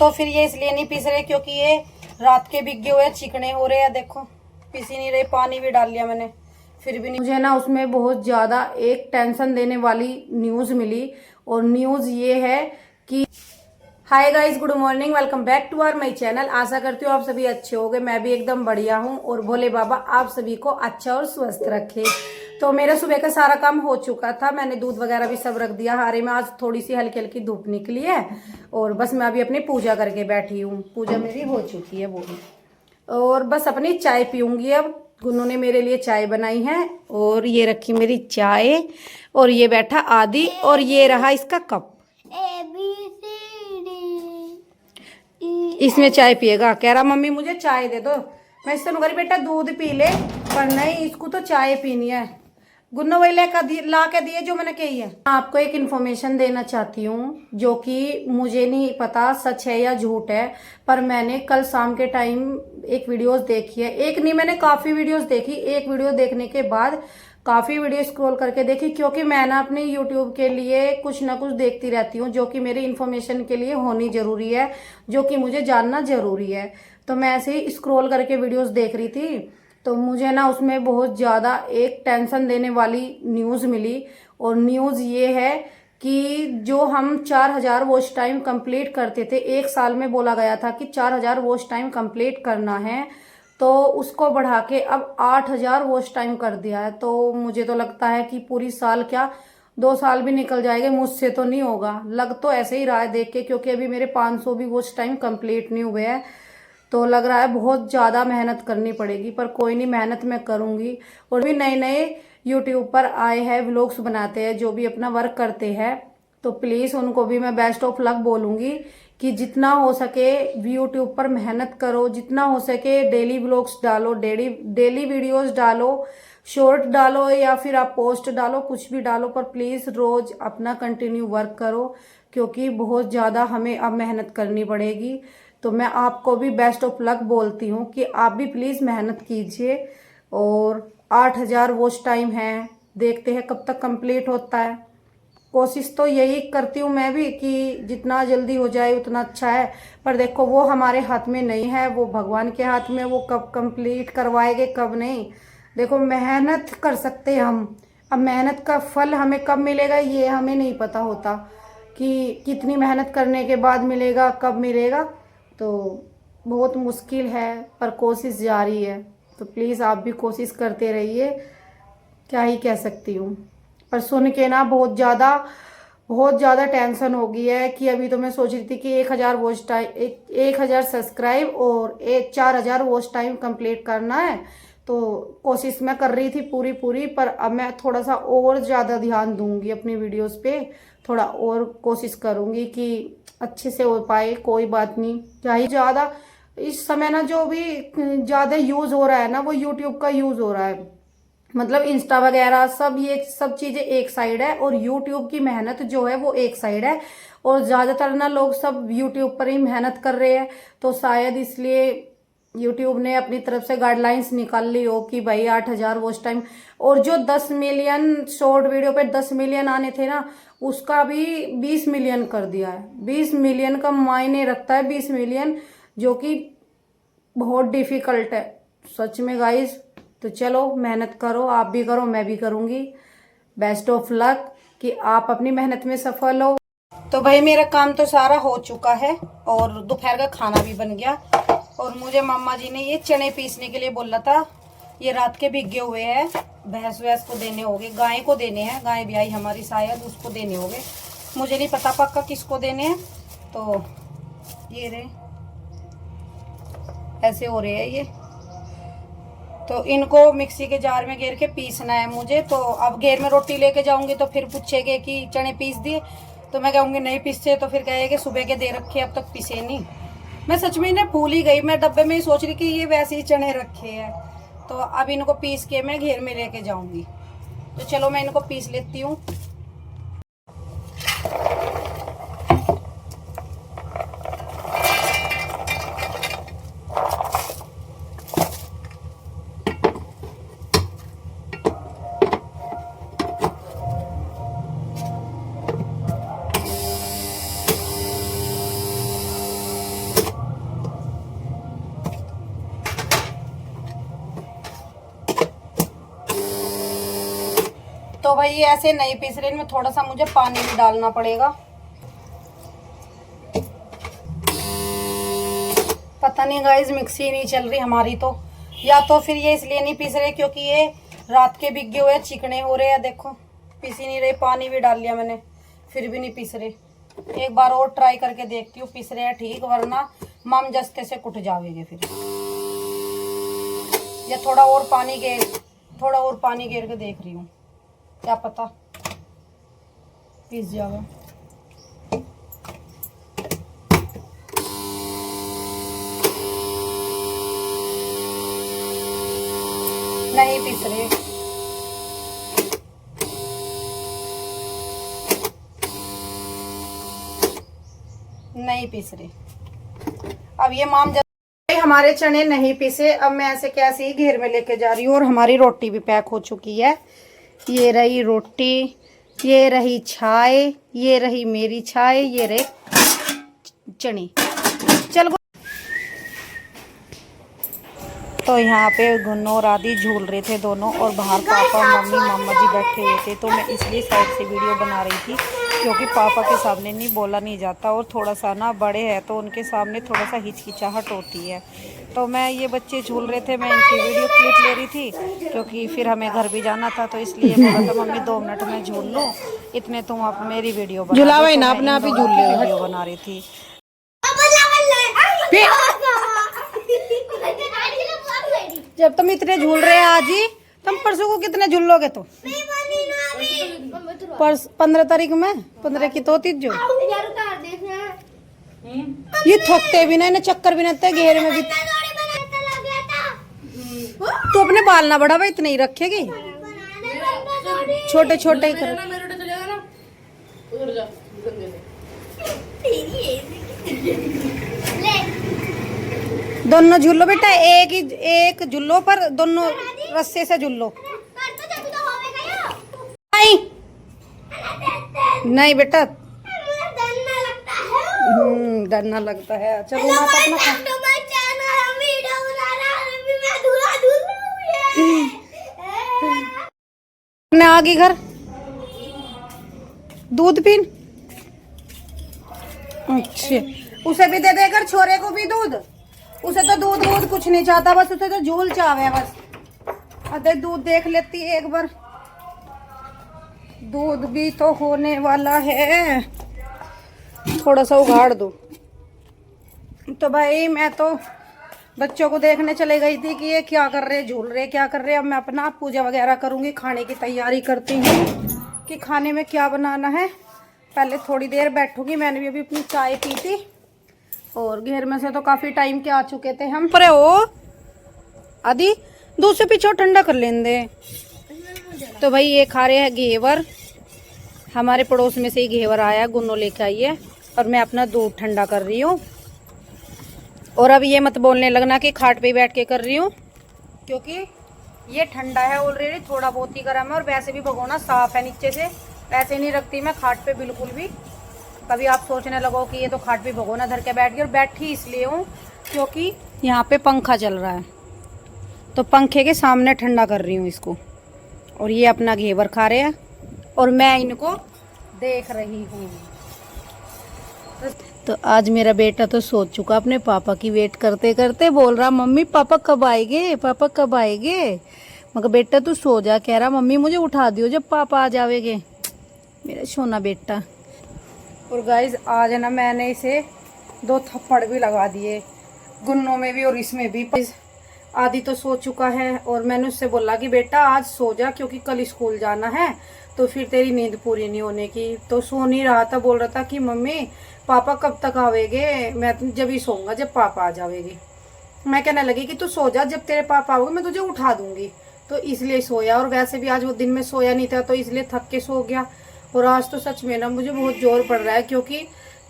तो फिर ये इसलिए नहीं पीस रहे क्योंकि ये रात के भीगे हुए चिकने हो रहे हैं। देखो पीस ही नहीं रहे, पानी भी डाल लिया मैंने फिर भी नहीं। मुझे ना उसमें बहुत ज़्यादा एक टेंशन देने वाली न्यूज़ मिली, और न्यूज़ ये है कि hi guys, good morning, welcome back to our my channel. आशा करती हूँ आप सभी अच्छे होंगे। मैं भी एकदम बढ़िया हूँ और भोले बाबा आप सभी को अच्छा और स्वस्थ रखे। तो मेरा सुबह का सारा काम हो चुका था, मैंने दूध वगैरह भी सब रख दिया हारे में। आज थोड़ी सी हल्की हल्की धूप निकली है और बस मैं अभी अपनी पूजा करके बैठी हूँ। पूजा मेरी हो चुकी है वो भी, और बस अपनी चाय पीऊंगी अब। गुन्नू ने मेरे लिए चाय बनाई है और ये रखी मेरी चाय, और ये बैठा आदि, और ये रहा इसका कप। इसमें चाय पिएगा, कह रहा मम्मी मुझे चाय दे दो। मैं इससे मगर बेटा दूध पी ले, पर नहीं, इसको तो चाय पीनी है। गुन्नू वही ला के दिए जो मैंने कही है। आपको एक इन्फॉर्मेशन देना चाहती हूँ जो कि मुझे नहीं पता सच है या झूठ है, पर मैंने कल शाम के टाइम एक वीडियोस देखी है। एक नहीं, मैंने काफी वीडियोस देखी। एक वीडियो देखने के बाद काफी वीडियो स्क्रॉल करके देखी, क्योंकि मैं ना अपने यूट्यूब के लिए कुछ ना कुछ देखती रहती हूँ जो कि मेरी इन्फॉर्मेशन के लिए होनी जरूरी है, जो कि मुझे जानना जरूरी है। तो मैं ऐसे ही स्क्रॉल करके वीडियोस देख रही थी, तो मुझे ना उसमें बहुत ज़्यादा एक टेंशन देने वाली न्यूज़ मिली। और न्यूज़ ये है कि जो हम 4000 वॉच टाइम कंप्लीट करते थे, एक साल में बोला गया था कि 4000 वॉच टाइम कंप्लीट करना है, तो उसको बढ़ा के अब 8000 वॉच टाइम कर दिया है। तो मुझे तो लगता है कि पूरी साल क्या 2 साल भी निकल जाएंगे, मुझसे तो नहीं होगा। लग तो ऐसे ही रहा है देख के, क्योंकि अभी मेरे 500 भी वॉच टाइम कंप्लीट नहीं हुए हैं। तो लग रहा है बहुत ज़्यादा मेहनत करनी पड़ेगी, पर कोई नहीं, मेहनत मैं करूँगी। और भी नए नए यूट्यूब पर आए हैं, व्लॉग्स बनाते हैं, जो भी अपना वर्क करते हैं, तो प्लीज़ उनको भी मैं बेस्ट ऑफ लक बोलूँगी कि जितना हो सके यूट्यूब पर मेहनत करो, जितना हो सके डेली व्लॉग्स डालो, डेली वीडियोस डालो, शॉर्ट डालो या फिर आप पोस्ट डालो, कुछ भी डालो, पर प्लीज़ रोज़ अपना कंटिन्यू वर्क करो, क्योंकि बहुत ज़्यादा हमें अब मेहनत करनी पड़ेगी। तो मैं आपको भी बेस्ट ऑफ लक बोलती हूँ कि आप भी प्लीज़ मेहनत कीजिए। और 8000 वॉच टाइम है, देखते हैं कब तक कंप्लीट होता है। कोशिश तो यही करती हूँ मैं भी कि जितना जल्दी हो जाए उतना अच्छा है, पर देखो वो हमारे हाथ में नहीं है, वो भगवान के हाथ में, वो कब कंप्लीट करवाएंगे कब नहीं। देखो मेहनत कर सकते हैं हम, अब मेहनत का फल हमें कब मिलेगा ये हमें नहीं पता होता, कि कितनी मेहनत करने के बाद मिलेगा, कब मिलेगा। तो बहुत मुश्किल है, पर कोशिश जारी है। तो प्लीज़ आप भी कोशिश करते रहिए, क्या ही कह सकती हूँ। पर सुन के ना बहुत ज़्यादा टेंशन हो गई है कि अभी तो मैं सोच रही थी कि 1000 वॉच टाइम, 1000 सब्सक्राइब और 4000 वॉच टाइम कंप्लीट करना है। तो कोशिश मैं कर रही थी पूरी, पर अब मैं थोड़ा सा और ज़्यादा ध्यान दूंगी अपनी वीडियोस पे, थोड़ा और कोशिश करूंगी कि अच्छे से हो पाए। कोई बात नहीं, चाहे ज़्यादा इस समय ना जो भी ज़्यादा यूज़ हो रहा है ना, वो यूट्यूब का यूज़ हो रहा है। मतलब इंस्टा वगैरह सब, ये सब चीजें एक साइड है, और यूट्यूब की मेहनत जो है वो एक साइड है। और ज्यादातर ना लोग सब यूट्यूब पर ही मेहनत कर रहे हैं, तो शायद इसलिए यूट्यूब ने अपनी तरफ से गाइडलाइंस निकाल ली हो कि भाई 8000 वॉच टाइम। और जो 10 मिलियन शॉर्ट वीडियो पे 10 मिलियन आने थे ना, उसका भी 20 मिलियन कर दिया है। 20 मिलियन का मायने रखता है, 20 मिलियन, जो कि बहुत डिफिकल्ट है सच में गाइस। तो चलो मेहनत करो, आप भी करो, मैं भी करूंगी। बेस्ट ऑफ लक कि आप अपनी मेहनत में सफल हो। तो भाई मेरा काम तो सारा हो चुका है और दोपहर का खाना भी बन गया। और मुझे मम्मा जी ने ये चने पीसने के लिए बोला था, ये रात के भीगे हुए हैं, भैंस वैस को देने होंगे, गाय को देने हैं, गाय ब्याई हमारी शायद, उसको देने होंगे, मुझे नहीं पता पक्का किसको देने हैं। तो ये रहे, ऐसे हो रहे हैं ये। तो इनको मिक्सी के जार में घेर के पीसना है मुझे। तो अब घेर में रोटी लेके जाऊंगी तो फिर पूछेगे कि चने पीस दिए, तो मैं कहूंगी नहीं पीसे, तो फिर कहेगा सुबह के दे रखे अब तक पीसे नहीं। मैं सच में इन्हें भूल ही गई, मैं डब्बे में ही सोच रही कि ये वैसे ही चने रखे हैं। तो अब इनको पीस के मैं घेर में लेके जाऊंगी। तो चलो मैं इनको पीस लेती हूँ। भाई ये ऐसे नहीं पीस रहे, इनमें थोड़ा सा मुझे पानी भी डालना पड़ेगा। पता नहीं गाइस, मिक्सी नहीं चल रही हमारी तो, या तो फिर ये इसलिए नहीं पीस रहे क्योंकि ये रात के बिक गए हुए चिकने हो रहे हैं। देखो पीस ही नहीं रहे, पानी भी डाल लिया मैंने फिर भी नहीं पीस रहे। एक बार और ट्राई करके देखती हूँ, पीस रहे हैं ठीक, वरना मम जस्ते से कुट जावेंगे फिर। या थोड़ा और पानी गेर के देख रही हूँ, क्या पता पीस जाएगा। नहीं पीस रहे, नहीं पीस रहे। अब ये माम हमारे चने नहीं पीसे, अब मैं ऐसे कैसे ही घेर में लेके जा रही हूँ। और हमारी रोटी भी पैक हो चुकी है। ये रही रोटी, ये रही छाए, ये रही मेरी छाए, ये रहे चने। चल तो यहाँ पे गुन्नो और आदि झूल रहे थे दोनों, और बाहर पापा मम्मी मामा जी बैठे हुए थे। तो मैं इसलिए साइड से वीडियो बना रही थी क्योंकि पापा के सामने नहीं बोला नहीं जाता, और थोड़ा सा ना बड़े हैं तो उनके सामने थोड़ा सा हिचकिचाहट होती है। तो मैं ये बच्चे झूल रहे थे, मैं इनकी वीडियो क्लिप ले रही थी क्योंकि फिर हमें घर भी जाना था। तो इसलिए बोला था मम्मी 2 मिनट में झूल लो, इतने तुम आप मेरी वीडियो बना वीडियो बना रही थी। जब तुम इतने झूल रहे हैं आज ही, तुम परसों को कितने झूल लोगे? तो 15 तारीख में 15 की तो तीज जो ये थकते भी नहीं, चक्कर भी नहीं, घेरे में भी। तो अपने बाल ना बढ़ावा, इतने ही रखेगी, छोटे छोटे ही कर। दोनों झूलो बेटा, एक झूलो पर दोनों रस्से से झूलो। नहीं बेटा, डरना लगता है। चलो अपना आ गई घर, दूध पीन। अच्छा, उसे भी दे देकर छोरे को भी दूध। उसे तो दूध कुछ नहीं चाहता, बस उसे तो झूल चावे बस। अरे दूध देख लेती एक बार, दूध भी तो होने वाला है, थोड़ा सा उगाड़ दो। तो भाई मैं तो बच्चों को देखने चले गई थी कि ये क्या कर रहे, झूल रहे क्या कर रहे। अब मैं अपना पूजा वगैरह करूंगी, खाने की तैयारी करती हूँ कि खाने में क्या बनाना है। पहले थोड़ी देर बैठूंगी, मैंने भी अभी अपनी चाय पी थी, और घेर में से तो काफी टाइम के आ चुके थे हम। पर ओ आदि दूध से पीछे ठंडा कर लेंदे। तो भाई ये खा रहे हैं घेवर, हमारे पड़ोस में से ही घेवर आया, गुन्नो लेके आई है, और मैं अपना दूध ठंडा कर रही हूँ। और अब ये मत बोलने लगना कि खाट पे बैठ के कर रही हूँ, क्योंकि ये ठंडा है ऑलरेडी, थोड़ा बहुत ही गर्म है। और वैसे भी भगोना साफ है नीचे से, वैसे नहीं रखती मैं खाट पे बिल्कुल भी। कभी आप सोचने लगो कि ये तो खाट पे भगोना धर के बैठ गई, और बैठी इसलिए हूँ क्योंकि यहाँ पे पंखा चल रहा है, तो पंखे के सामने ठंडा कर रही हूँ इसको। और ये अपना घेवर खा रहे हैं और मैं इनको देख रही हूँ। तो आज मेरा बेटा तो सो चुका, अपने पापा की वेट करते करते बोल रहा मम्मी पापा कब आएंगे, पापा कब आएंगे। मगर बेटा तू सो जा, कह रहा मम्मी मुझे उठा दियो जब पापा आ जावेंगे, मेरा सोना बेटा। और गाइज आज है ना, मैंने इसे 2 थप्पड़ भी लगा दिए, गुन्नों में भी और इसमें भी। आदि तो सो चुका है, और मैंने उससे बोला कि बेटा आज सो जा क्योंकि कल स्कूल जाना है, तो फिर तेरी नींद पूरी नहीं होने की। तो सो नहीं रहा था, बोल रहा था कि मम्मी पापा कब तक आवेंगे, मैं जब ही सोऊंगा जब पापा आ जावेंगे। मैं कहने लगी कि तू सो जा, जब तेरे पापा आओगे मैं तुझे उठा दूंगी। तो इसलिए सोया, और वैसे भी आज वो दिन में सोया नहीं था, तो इसलिए थक के सो गया। और आज तो सच में ना मुझे बहुत जोर पड़ रहा है, क्योंकि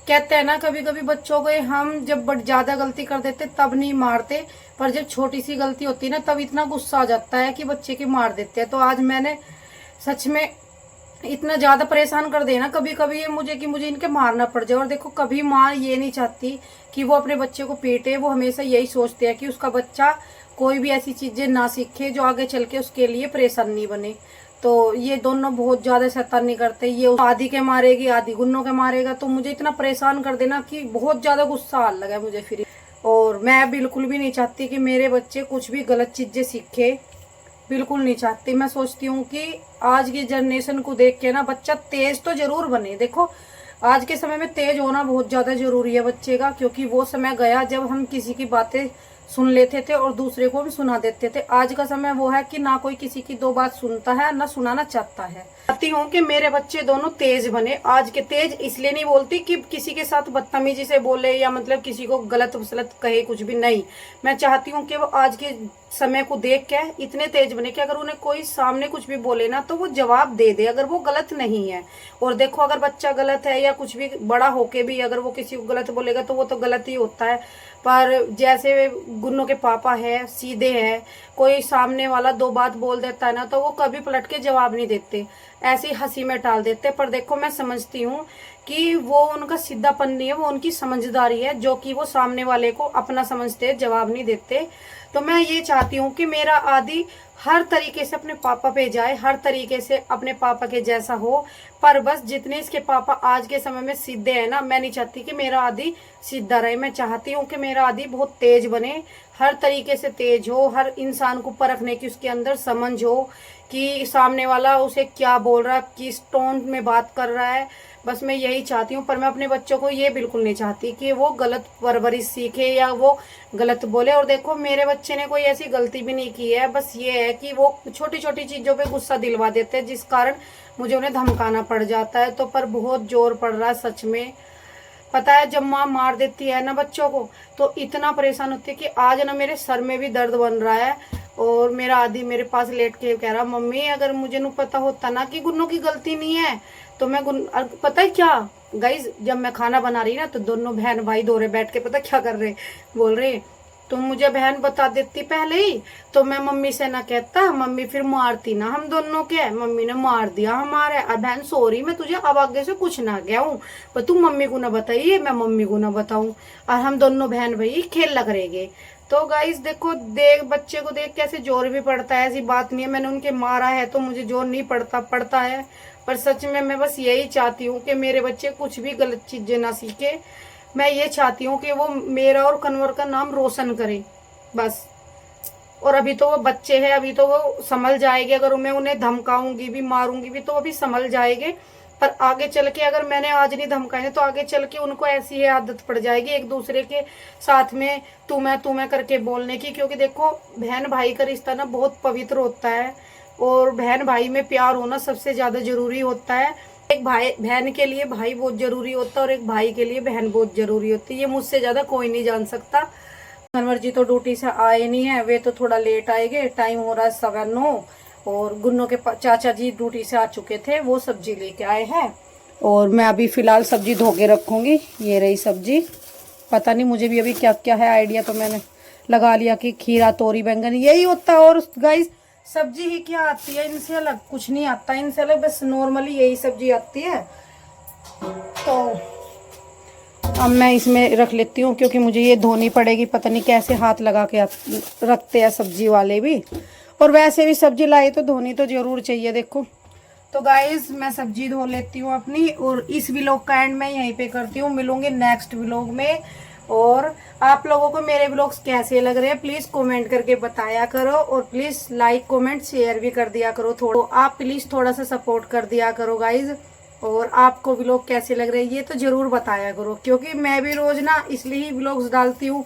कहते हैं ना कभी कभी बच्चों को हम जब ज्यादा गलती कर देते तब नहीं मारते, पर जब छोटी सी गलती होती है ना तब इतना गुस्सा आ जाता है कि बच्चे के मार देते हैं। तो आज मैंने सच में इतना ज्यादा परेशान कर देना कभी कभी ये मुझे कि मुझे इनके मारना पड़ जाए। और देखो कभी माँ ये नहीं चाहती कि वो अपने बच्चे को पीटे, वो हमेशा यही सोचते हैं कि उसका बच्चा कोई भी ऐसी चीजें ना सीखे जो आगे चल के उसके लिए परेशानी बने। तो ये दोनों बहुत ज्यादा शैतानी करते, ये आदि के मारेगी आदि गुन्नों के मारेगा, तो मुझे इतना परेशान कर देना कि बहुत ज्यादा गुस्सा आने लगा मुझे फिर। और मैं बिल्कुल भी नहीं चाहती कि मेरे बच्चे कुछ भी गलत चीजें सीखे, बिल्कुल नहीं चाहती। मैं सोचती हूँ कि आज की जनरेशन को देख के ना बच्चा तेज तो जरूर बने। देखो आज के समय में तेज होना बहुत ज्यादा जरूरी है बच्चे का, क्योंकि वो समय गया जब हम किसी की बातें सुन लेते थे और दूसरे को भी सुना देते थे। आज का समय वो है कि ना कोई किसी की दो बात सुनता है ना सुनाना चाहता है। चाहती हूँ कि मेरे बच्चे दोनों तेज बने। आज के तेज इसलिए नहीं बोलती कि किसी के साथ बदतमीजी से बोले या मतलब किसी को गलत वसलत कहे, कुछ भी नहीं। मैं चाहती हूँ कि वो आज के समय को देख के इतने तेज बने कि अगर उन्हें कोई सामने कुछ भी बोले ना तो वो जवाब दे दे, अगर वो गलत नहीं है। और देखो अगर बच्चा गलत है या कुछ भी बड़ा होके भी अगर वो किसी को गलत बोलेगा तो वो तो गलत ही होता है। पर जैसे गुन्नों के पापा है, सीधे है, कोई सामने वाला दो बात बोल देता है ना तो वो कभी पलट के जवाब नहीं देते, ऐसे ही हंसी में टाल देते। पर देखो मैं समझती हूँ कि वो उनका सीधापन नहीं है, वो उनकी समझदारी है, जो कि वो सामने वाले को अपना समझते, जवाब नहीं देते। तो मैं ये चाहती हूँ कि मेरा आदि हर तरीके से अपने पापा पे जाए, हर तरीके से अपने पापा के जैसा हो। पर बस जितने इसके पापा आज के समय में सीधे हैं ना, मैं नहीं चाहती कि मेरा आदि सीधा रहे। मैं चाहती हूँ कि मेरा आदि बहुत तेज बने, हर तरीके से तेज हो, हर इंसान को परखने की उसके अंदर समझ हो कि सामने वाला उसे क्या बोल रहा है, किस टोन में बात कर रहा है। बस मैं यही चाहती हूँ। पर मैं अपने बच्चों को ये बिल्कुल नहीं चाहती कि वो गलत परवरिश सीखे या वो गलत बोले। और देखो मेरे बच्चे ने कोई ऐसी गलती भी नहीं की है, बस ये है कि वो छोटी छोटी चीजों पे गुस्सा दिलवा देते हैं, जिस कारण मुझे उन्हें धमकाना पड़ जाता है। तो पर बहुत जोर पड़ रहा है सच में। पता है जब माँ मार देती है ना बच्चों को तो इतना परेशान होती है कि आज ना मेरे सर में भी दर्द बन रहा है। और मेरा आदि मेरे पास लेट के कह रहा, मम्मी अगर मुझे न पता होता ना कि गुन्नों की गलती नहीं है तो मैं पता है क्या गाइज, जब मैं खाना बना रही ना तो दोनों बहन भाई दो रहे बैठ के, पता क्या कर रहे, बोल रहे तुम मुझे बहन बता देती पहले ही तो मैं मम्मी से ना कहता, मम्मी फिर मारती ना हम दोनों के, मम्मी ने मार दिया हमारे। और बहन सॉरी मैं तुझे अब आगे से कुछ ना गया हूँ, पर तुम मम्मी को ना बताइए, मैं मम्मी को ना बताऊं, और हम दोनों बहन भाई खेल लग रहेंगे। तो गाइस देखो देख बच्चे को देख कैसे जोर भी पड़ता है, ऐसी बात नहीं है मैंने उनके मारा है तो मुझे जोर नहीं पड़ता है। पर सच में मैं बस यही चाहती हूँ कि मेरे बच्चे कुछ भी गलत चीजें ना सीखे। मैं ये चाहती हूँ कि वो मेरा और कन्वर का नाम रोशन करे बस। और अभी तो वो बच्चे हैं, अभी तो वो संभल जाएंगे, अगर मैं उन्हें धमकाऊंगी भी मारूंगी भी तो वो भी संभल जाएंगे। पर आगे चल के अगर मैंने आज नहीं धमकाए तो आगे चल के उनको ऐसी ही आदत पड़ जाएगी एक दूसरे के साथ में तू मैं करके बोलने की। क्योंकि देखो बहन भाई का रिश्ता ना बहुत पवित्र होता है और बहन भाई में प्यार होना सबसे ज्यादा जरूरी होता है। एक भाई बहन के लिए भाई बहुत जरूरी होता है और एक भाई के लिए बहन बहुत जरूरी होती है, ये मुझसे ज्यादा कोई नहीं जान सकता। कन्वर जी तो ड्यूटी से आए नहीं है, वे तो थोड़ा लेट आएंगे, टाइम हो रहा है 9:15। और गुन्नों के चाचा जी ड्यूटी से आ चुके थे, वो सब्जी लेके आए हैं और मैं अभी फिलहाल सब्जी धो के रखूंगी। ये रही सब्जी, पता नहीं मुझे भी अभी क्या क्या है आइडिया, तो मैंने लगा लिया कि खीरा तोरी बैंगन यही होता है। और गाइस सब्जी ही क्या आती है, इनसे अलग कुछ नहीं आता, इनसे अलग बस नॉर्मली यही सब्जी आती है। तो अब मैं इसमें रख लेती हूँ क्योंकि मुझे ये धोनी पड़ेगी, पता नहीं कैसे हाथ लगा के रखते हैं सब्जी वाले भी। और वैसे भी सब्जी लाई तो धोनी तो जरूर चाहिए। देखो तो गाइस मैं सब्जी धो लेती हूँ अपनी और इस व्लॉग का एंड मैं यहीं पे करती हूँ। मिलूंगी नेक्स्ट व्लॉग में। और आप लोगों को मेरे व्लॉग्स कैसे लग रहे हैं प्लीज कमेंट करके बताया करो और प्लीज लाइक कमेंट शेयर भी कर दिया करो। थोड़ा आप प्लीज थोड़ा सा सपोर्ट कर दिया करो गाइज। और आपको व्लॉग कैसे लग रहे हैं ये तो जरूर बताया करो, क्योंकि मैं भी रोज ना इसलिए ही व्लॉग्स डालती हूँ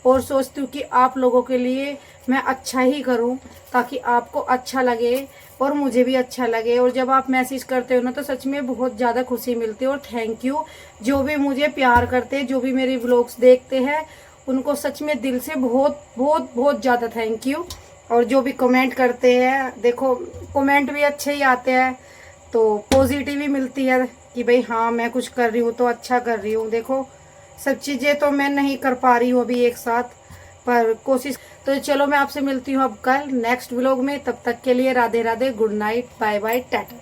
और सोचती हूँ कि आप लोगों के लिए मैं अच्छा ही करूँ ताकि आपको अच्छा लगे और मुझे भी अच्छा लगे। और जब आप मैसेज करते हो ना तो सच में बहुत ज़्यादा खुशी मिलती है। और थैंक यू जो भी मुझे प्यार करते हैं, जो भी मेरी व्लॉग्स देखते हैं, उनको सच में दिल से बहुत बहुत बहुत ज़्यादा थैंक यू। और जो भी कमेंट करते हैं, देखो कमेंट भी अच्छे ही आते हैं तो पॉजिटिव ही मिलती है कि भाई हाँ मैं कुछ कर रही हूँ तो अच्छा कर रही हूँ। देखो सब चीज़ें तो मैं नहीं कर पा रही हूँ अभी एक साथ, पर कोशिश। तो चलो मैं आपसे मिलती हूँ अब कल नेक्स्ट व्लॉग में, तब तक के लिए Radhe Radhe, good night, bye bye, Tata.